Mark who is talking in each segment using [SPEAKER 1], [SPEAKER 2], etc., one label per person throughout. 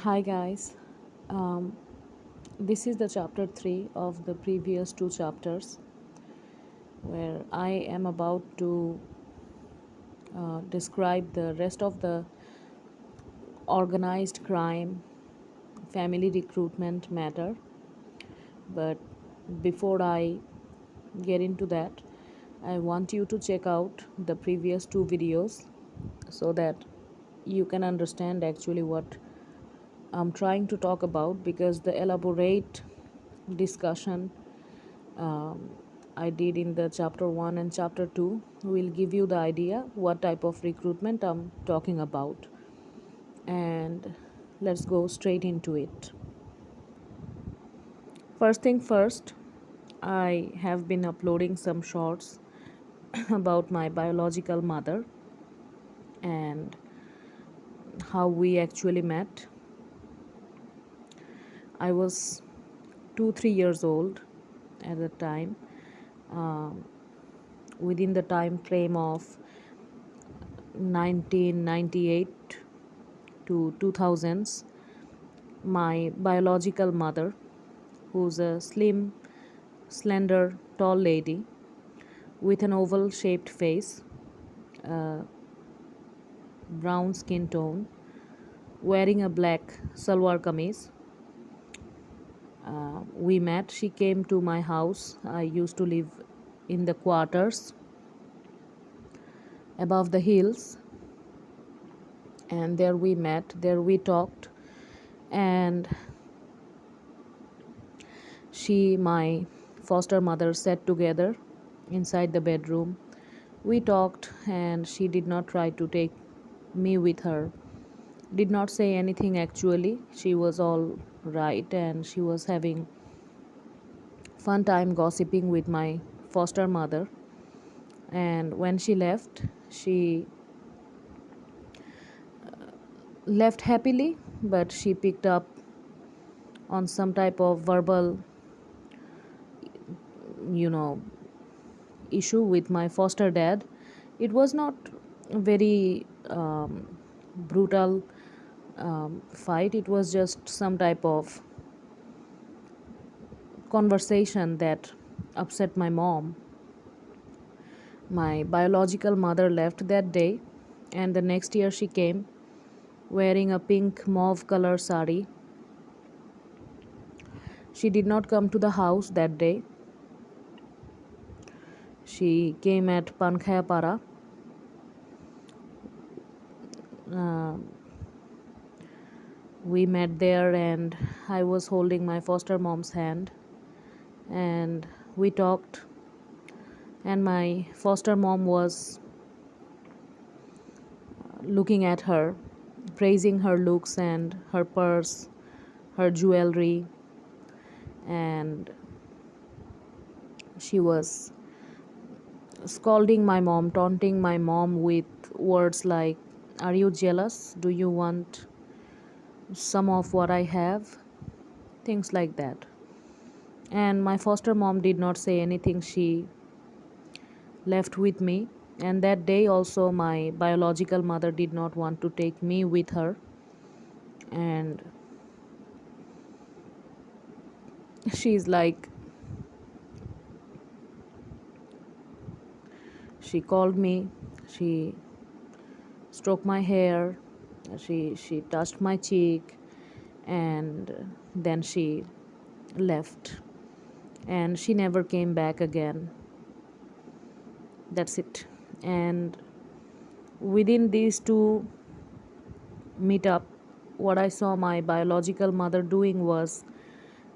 [SPEAKER 1] Hi guys, um, this is the chapter 3 of the previous two chapters where I am about to describe the rest of the organized crime family recruitment matter. But before I get into that, I want you to check out the previous two videos so that you can understand actually what I'm trying to talk about, because the elaborate discussion I did in the chapter 1 and chapter 2 will give you the idea what type of recruitment I'm talking about. And let's go straight into it. First thing first, I have been uploading some shorts about my biological mother and how we actually met. I was 2 3 years old at the time. Within the time frame of 1998 to 2000s, my biological mother, who's a slim, slender, tall lady with an oval shaped face, brown skin tone, wearing a black salwar kameez. We met. She came to my house. I used to live in the quarters above the hills, and there we met, there we talked, and my foster mother, sat together inside the bedroom. We talked, and she did not try to take me with her, did not say anything actually. She was all right, and she was having fun time gossiping with my foster mother. And when she left, she left happily, but she picked up on some type of verbal, you know, issue with my foster dad. It was not a very brutal fight. It was just some type of conversation that upset my mom. My biological mother left that day, and the next year she came wearing a pink mauve color sari. She did not come to the house that day. She came at Pankhayapara. Uh, we met there, and I was holding my foster mom's hand, and we talked. And my foster mom was looking at her, praising her looks and her purse, her jewelry, and she was scolding my mom, taunting my mom with words like, "Are you jealous? Do you want some of what I have?" Things like that. And my foster mom did not say anything. She left with me. And that day also, my biological mother did not want to take me with her. And she's like, she called me, she stroked my hair, she touched my cheek, and then she left. And she never came back again. That's it. And within these two meetup, what I saw my biological mother doing was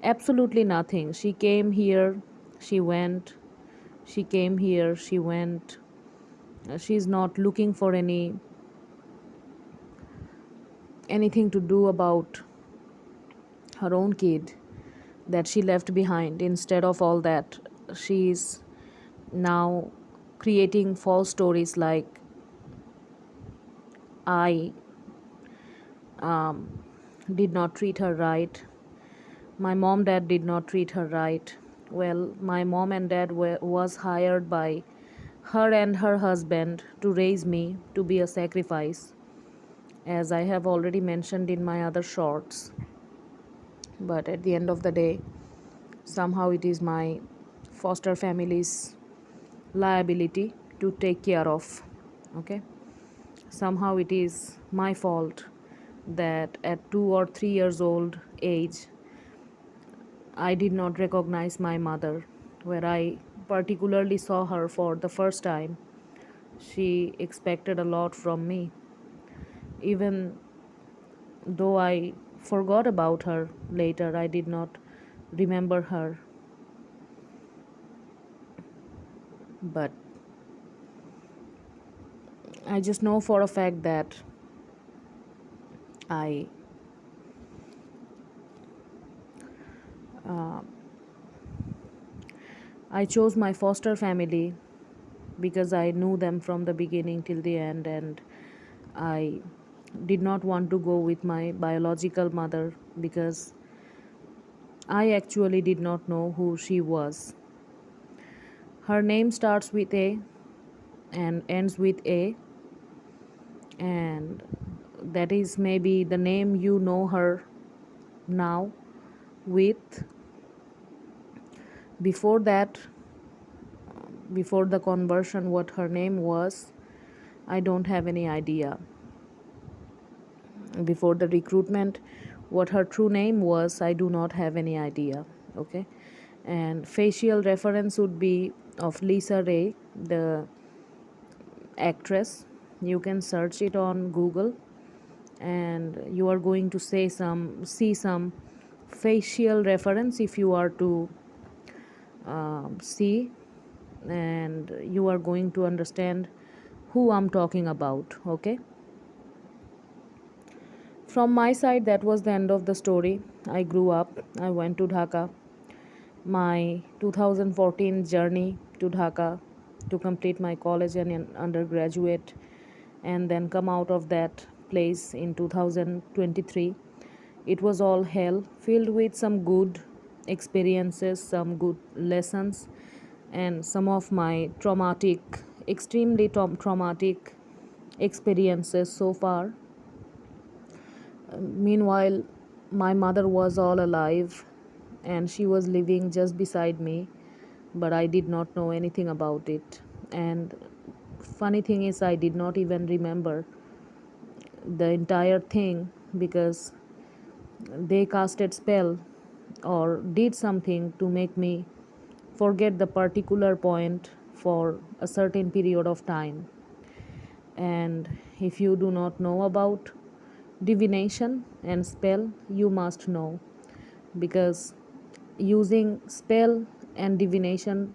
[SPEAKER 1] absolutely nothing. She came here, she went, she came here, she went. She's not looking for anything to do about her own kid that she left behind. Instead of all that, she's now creating false stories like, I did not treat her right, my mom dad did not treat her right. Well, my mom and dad was hired by her and her husband to raise me to be a sacrifice, as I have already mentioned in my other shorts. But at the end of the day, somehow it is my foster family's liability to take care of. Okay, somehow it is my fault that at 2 or 3 years old age I did not recognize my mother. Where I particularly saw her for the first time, she expected a lot from me. Even though I forgot about her later, I did not remember her. But I just know for a fact that I uh, I chose my foster family because I knew them from the beginning till the end, and I did not want to go with my biological mother because I actually did not know who she was. Her name starts with A and ends with A, and that is maybe the name you know her now with. Before that, before the conversion, what her name was, I don't have any idea. Before the recruitment, what her true name was, I do not have any idea. Okay, and facial reference would be of Lisa Ray, the actress. You can search it on Google, and you are going to see some facial reference if you are to see, and you are going to understand who I'm talking about. Okay, from my side, that was the end of the story. I grew up, I went to Dhaka. My 2014 journey to Dhaka to complete my college and undergraduate, and then come out of that place in 2023. It was all hell, filled with some good experiences, some good lessons, and some of my extremely traumatic experiences so far. Meanwhile, my mother was all alive and she was living just beside me, but I did not know anything about it. And funny thing is, I did not even remember the entire thing because they casted spell or did something to make me forget the particular point for a certain period of time. And if you do not know about divination and spell, you must know, because using spell and divination,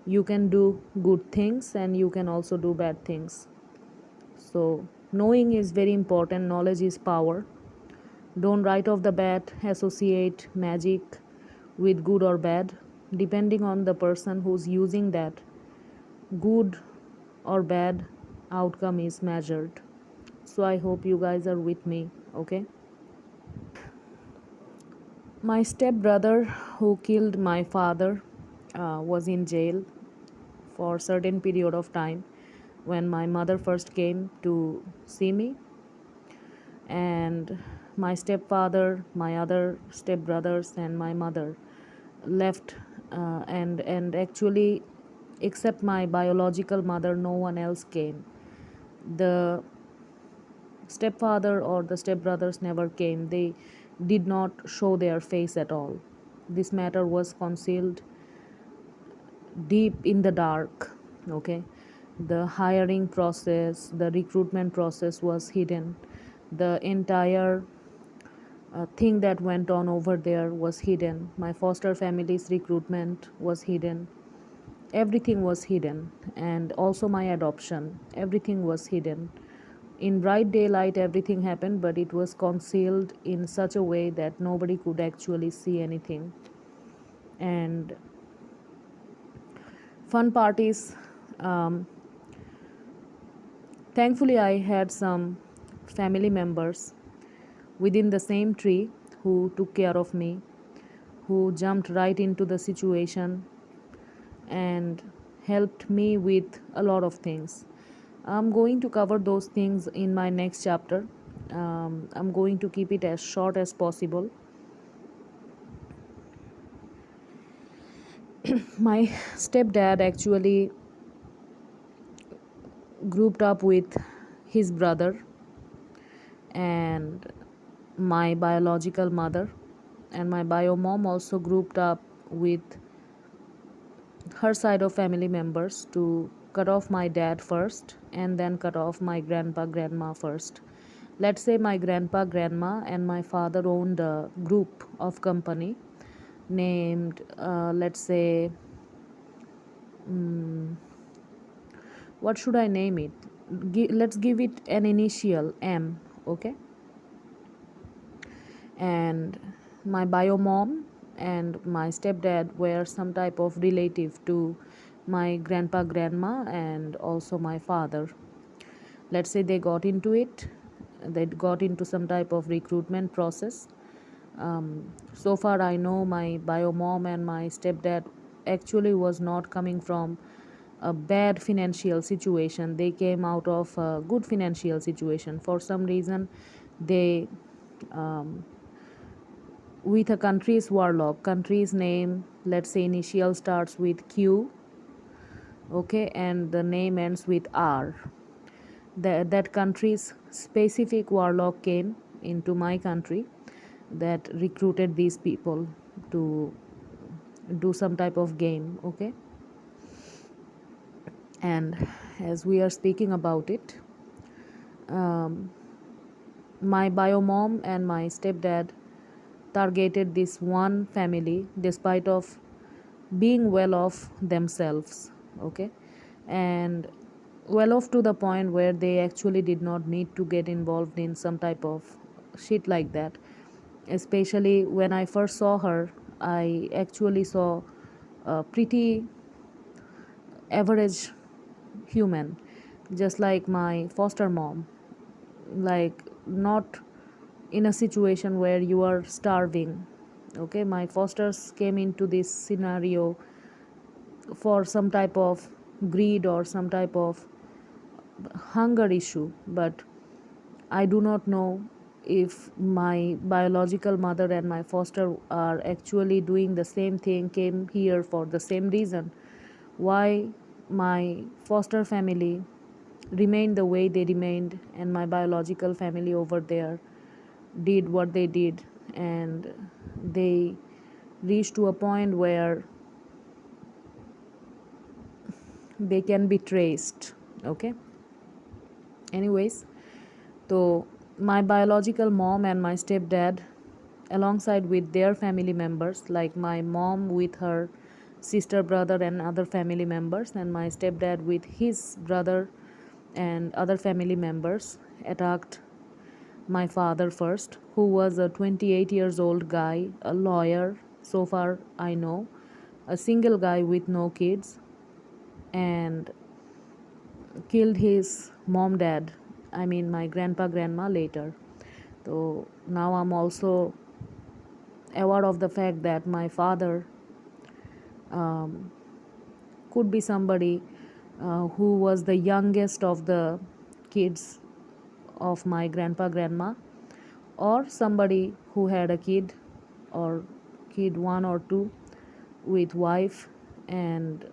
[SPEAKER 1] you can do good things and you can also do bad things. So knowing is very important. Knowledge is power. Don't right off the bat associate magic with good or bad. Depending on the person who's using that, good or bad outcome is measured. So I hope you guys are with me. Okay, my step brother who killed my father was in jail for certain period of time when my mother first came to see me. And my stepfather, my other stepbrothers, and my mother left, and actually, except my biological mother, no one else came. The stepfather or the stepbrothers never came. They did not show their face at all. This matter was concealed deep in the dark. Okay, the hiring process, the recruitment process was hidden. The entire thing that went on over there was hidden. My foster family's recruitment was hidden. Everything was hidden, and also my adoption. Everything was hidden. In bright daylight, everything happened, but it was concealed in such a way that nobody could actually see anything. And fun part is, um, thankfully, I had some family members within the same tree who took care of me, who jumped right into the situation and helped me with a lot of things. I'm going to cover those things in my next chapter. I'm going to keep it as short as possible. My stepdad actually grouped up with his brother and my biological mother, and my bio mom also grouped up with her side of family members to cut off my dad first and then cut off my grandpa grandma first. Let's say my grandpa grandma and my father owned a group of company named let's say, what should I name it? Let's give it an initial M, okay? And my bio mom and my stepdad were some type of relative to my grandpa grandma and also my father. Let's say they got into some type of recruitment process. So far I know my bio mom and my stepdad actually was not coming from a bad financial situation. They came out of a good financial situation. For some reason, they, with a country's warlock, country's name, let's say initial starts with Q, okay, and the name ends with R. That country's specific warlock came into my country that recruited these people to do some type of game, okay? And as we are speaking about it, my bio mom and my stepdad targeted this one family despite of being well off themselves, okay, and well off to the point where they actually did not need to get involved in some type of shit like that. Especially when I first saw her, I actually saw a pretty average human, just like my foster mom, like not in a situation where you are starving, okay. My fosters came into this scenario for some type of greed or some type of hunger issue, but I do not know if my biological mother and my foster are actually doing the same thing, came here for the same reason. Why my foster family remained the way they remained and my biological family over there did what they did, and they reached to a point where they can be traced, okay. Anyways, so my biological mom and my stepdad, alongside with their family members, like my mom with her sister, brother, and other family members, and my stepdad with his brother and other family members, attacked my father first, who was a 28 years old guy, a lawyer, so far I know, a single guy with no kids, and killed his mom, dad, I mean my grandpa, grandma later. So now I'm also aware of the fact that my father could be somebody who was the youngest of the kids of my grandpa, grandma, or somebody who had a kid or kid one or two with wife, and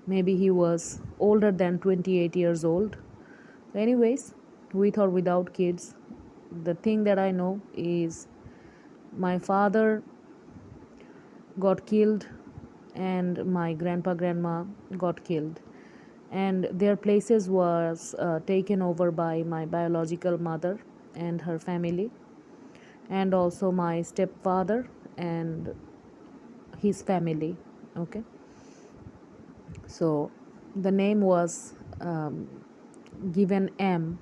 [SPEAKER 1] maybe he was older than 28 years old. Anyways, with or without kids, the thing that I know is my father got killed and my grandpa grandma got killed, and their places was taken over by my biological mother and her family, and also my stepfather and his family, okay. So the name was given M.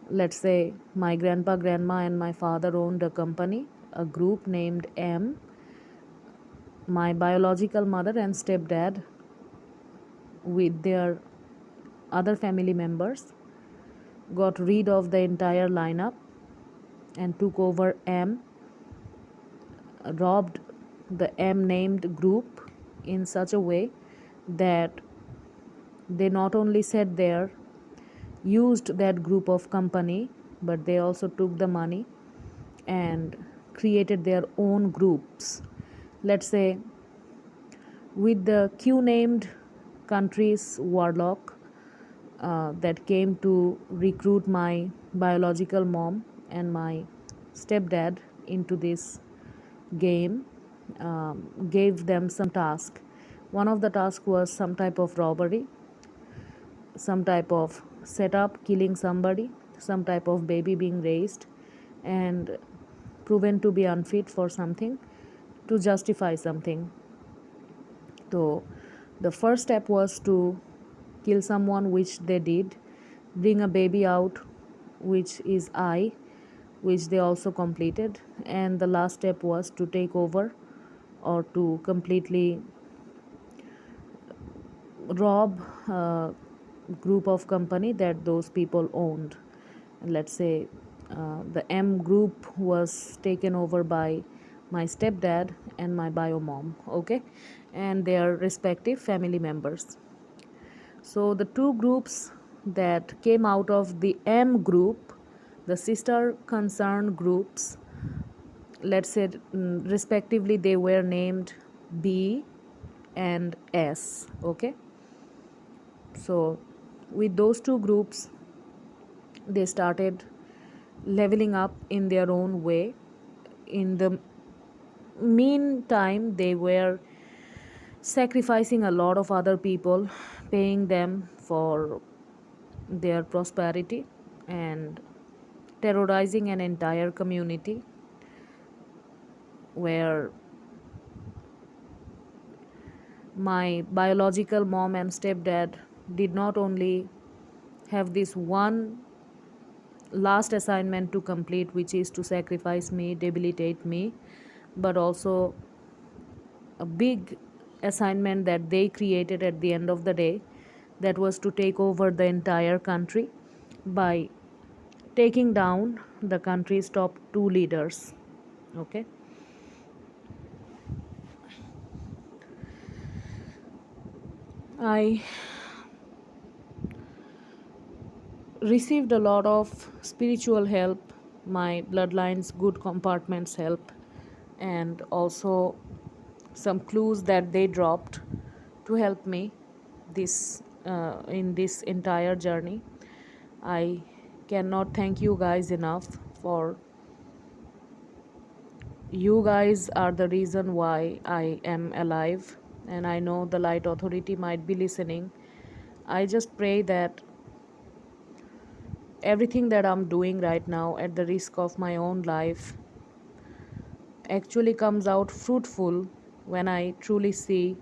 [SPEAKER 1] Let's say my grandpa grandma and my father owned a company, a group named M. My biological mother and stepdad with their other family members got rid of the entire lineup and took over M, robbed the M named group in such a way that they not only sat there, used that group of company but they also took the money and created their own groups. Let's say, with the Q named country's warlock that came to recruit my biological mom and my stepdad into this game, gave them some task. One of the tasks was some type of robbery, some type of setup, killing somebody, some type of baby being raised and proven to be unfit for something to justify something. So the first step was to kill someone, which they did, bring a baby out, which is I, which they also completed, and the last step was to take over or to completely rob a group of company that those people owned. Let's say the M group was taken over by my stepdad and my bio mom, okay, and their respective family members. So the two groups that came out of the M group, the sister concerned groups, let's say respectively they were named B and S, okay. So with those two groups, they started leveling up in their own way. In the meantime, they were sacrificing a lot of other people, paying them for their prosperity and terrorizing an entire community where my biological mom and stepdad did not only have this one last assignment to complete, which is to sacrifice me, debilitate me, but also a big assignment that they created at the end of the day, that was to take over the entire country by taking down the country's top two leaders, okay. I received a lot of spiritual help, my bloodline's good compartments help, and also some clues that they dropped to help me this in this entire journey. I cannot thank you guys enough. For you guys are the reason why I am alive, and I know the Light Authority might be listening. I just pray that everything that I'm doing right now at the risk of my own life actually comes out fruitful when I truly see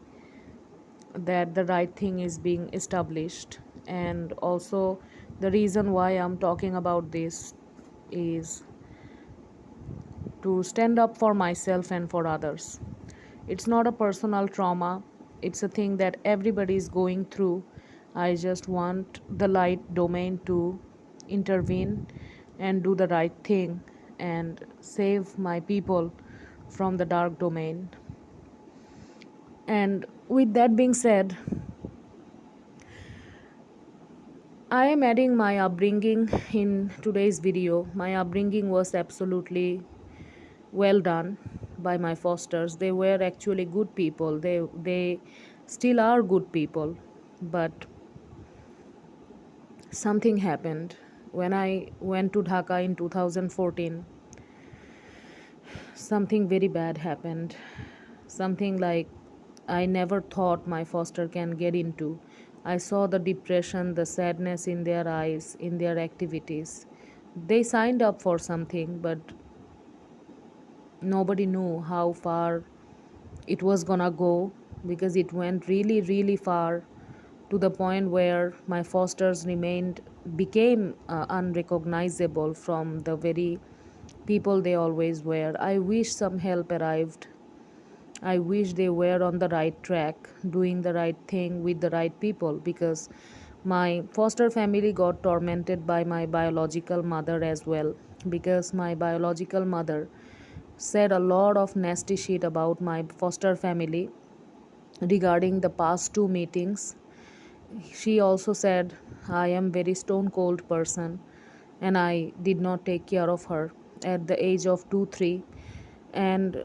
[SPEAKER 1] that the right thing is being established. And also, the reason why I'm talking about this is to stand up for myself and for others. It's not a personal trauma, it's a thing that everybody is going through. I just want the light domain to intervene and do the right thing and save my people from the dark domain. And with that being said, I am adding my upbringing in today's video. My upbringing was absolutely well done by my fosters. They were actually good people. They still are good people. But something happened when I went to Dhaka in 2014. Something very bad happened. Something like I never thought my foster can get into. I saw the depression, the sadness in their eyes, in their activities. They signed up for something, but nobody knew how far it was gonna go, because it went really, really far, to the point where my fosters became unrecognizable from the very people they always were. I wish some help arrived. I wish they were on the right track, doing the right thing with the right people, because my foster family got tormented by my biological mother as well, because my biological mother said a lot of nasty shit about my foster family regarding the past two meetings. She also said I am very stone cold person and I did not take care of her at the age of 2 3. And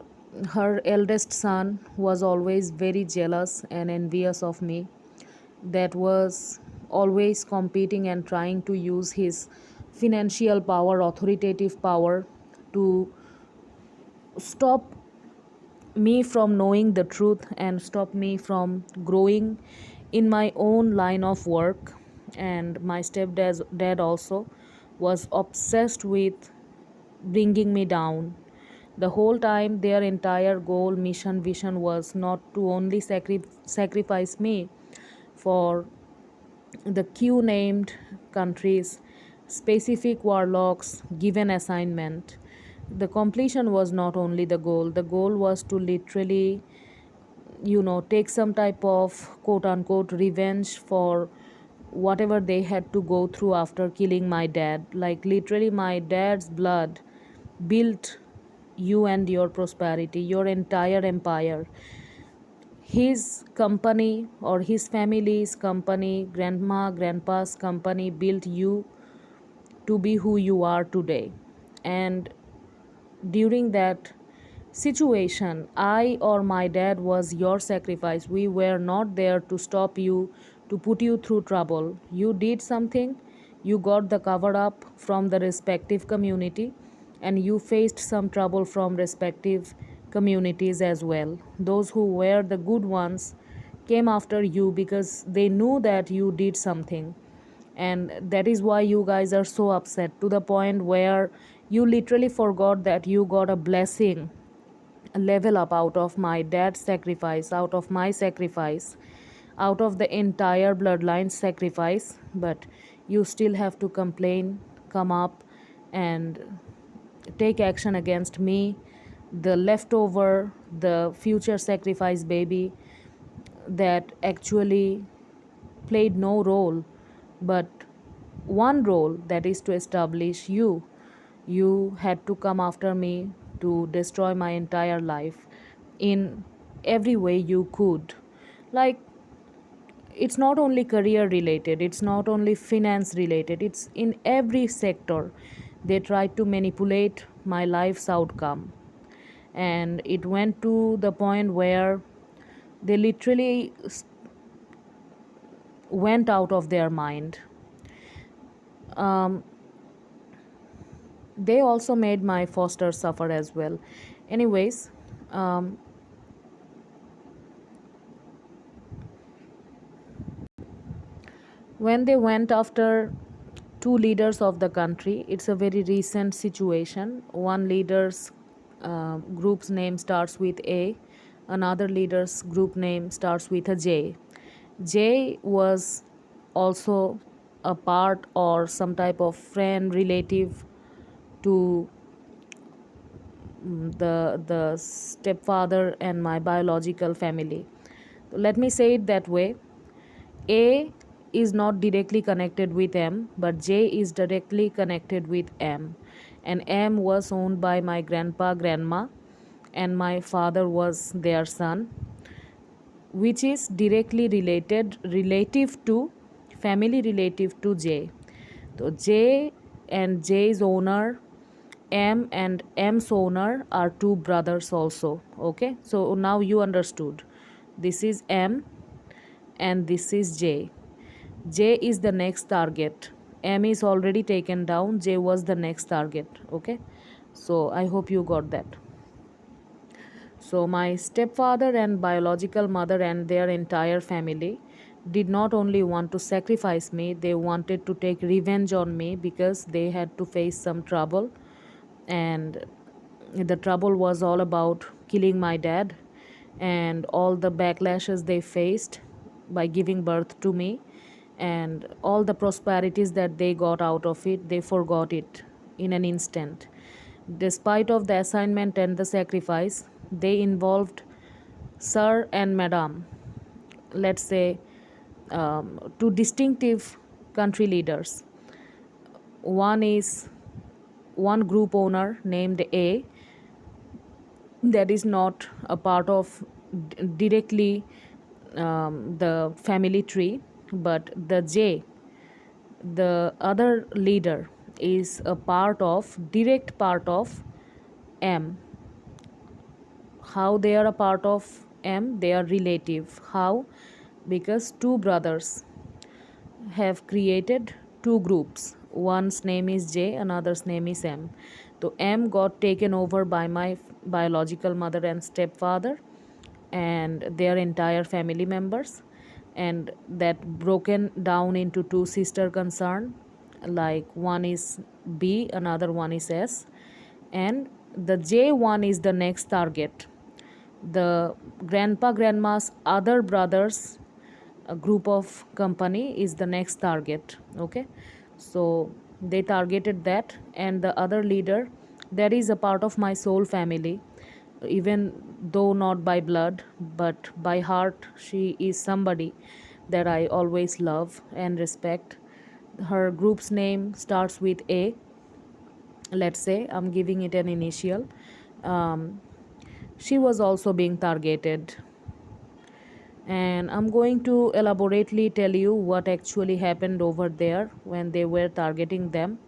[SPEAKER 1] her eldest son was always very jealous and envious of me, that was always competing and trying to use his financial power, authoritative power, to stop me from knowing the truth and stop me from growing in my own line of work. And my stepdad dad also was obsessed with bringing me down. The whole time, their entire goal, mission, vision was not to only sacrifice me for the Q named countries, specific warlocks given assignment. The completion was not only the goal was to literally, take some type of quote unquote revenge for whatever they had to go through after killing my dad. Like, literally, my dad's blood built you and your prosperity, your entire empire. His company or his family's company, grandma, grandpa's company, built you to be who you are today. And during that situation, I or my dad was your sacrifice. We were not there to stop you, to put you through trouble. You did something, you got the cover up from the respective community, and you faced some trouble from respective communities as well. Those who were the good ones came after you because they knew that you did something, and that is why you guys are so upset, to the point where you literally forgot that you got a blessing, a level up out of my dad's sacrifice, out of my sacrifice, out of the entire bloodline sacrifice. But you still have to complain, come up, and take action against me, the leftover, the future sacrifice baby, that actually played no role but one role, that is to establish you. You had to come after me to destroy my entire life in every way you could. Like, it's not only career related, it's not only finance related, it's in every sector. They tried to manipulate my life's outcome. And it went to the point where they literally went out of their mind. Um, they also made my foster suffer as well. Anyways, um, when they went after two leaders of the country, it's a very recent situation. One leader's group's name starts with A, another leader's group name starts with a J. J was also a part or some type of friend, relative to the stepfather and my biological family. Let me say it that way. A is not directly connected with M, but J is directly connected with M. And M was owned by my grandpa, grandma, and my father was their son, which is directly relative to, family relative to J. So J and J's owner, M and M's owner, are two brothers also. Okay, so now you understood. This is M and this is J. J is the next target. M is already taken down. J was the next target. Okay, so I hope you got that. So, my stepfather and biological mother and their entire family did not only want to sacrifice me, they wanted to take revenge on me because they had to face some trouble. And the trouble was all about killing my dad and all the backlashes they faced by giving birth to me, and all the prosperities that they got out of it, they forgot it in an instant. Despite of the assignment and the sacrifice, they involved sir and madam, let's say, two distinctive country leaders. One is one group owner named A, that is not a part of directly the family tree, but the J, the other leader, is a part of, direct part of M. How they are a part of M? They are relative. How? Because two brothers have created two groups. One's name is J, another's name is M. So M got taken over by my biological mother and stepfather and their entire family members, and that broken down into two sister concern, like one is B, another one is S, and the J one is the next target. The grandpa grandma's other brothers, a group of company, is the next target. Okay, so they targeted that, and the other leader, that is a part of my soul family, even though not by blood but by heart. She is somebody that I always love and respect. Her group's name starts with A. Let's say I'm giving it an initial. um, she was also being targeted, and I'm going to elaborately tell you what actually happened over there when they were targeting them.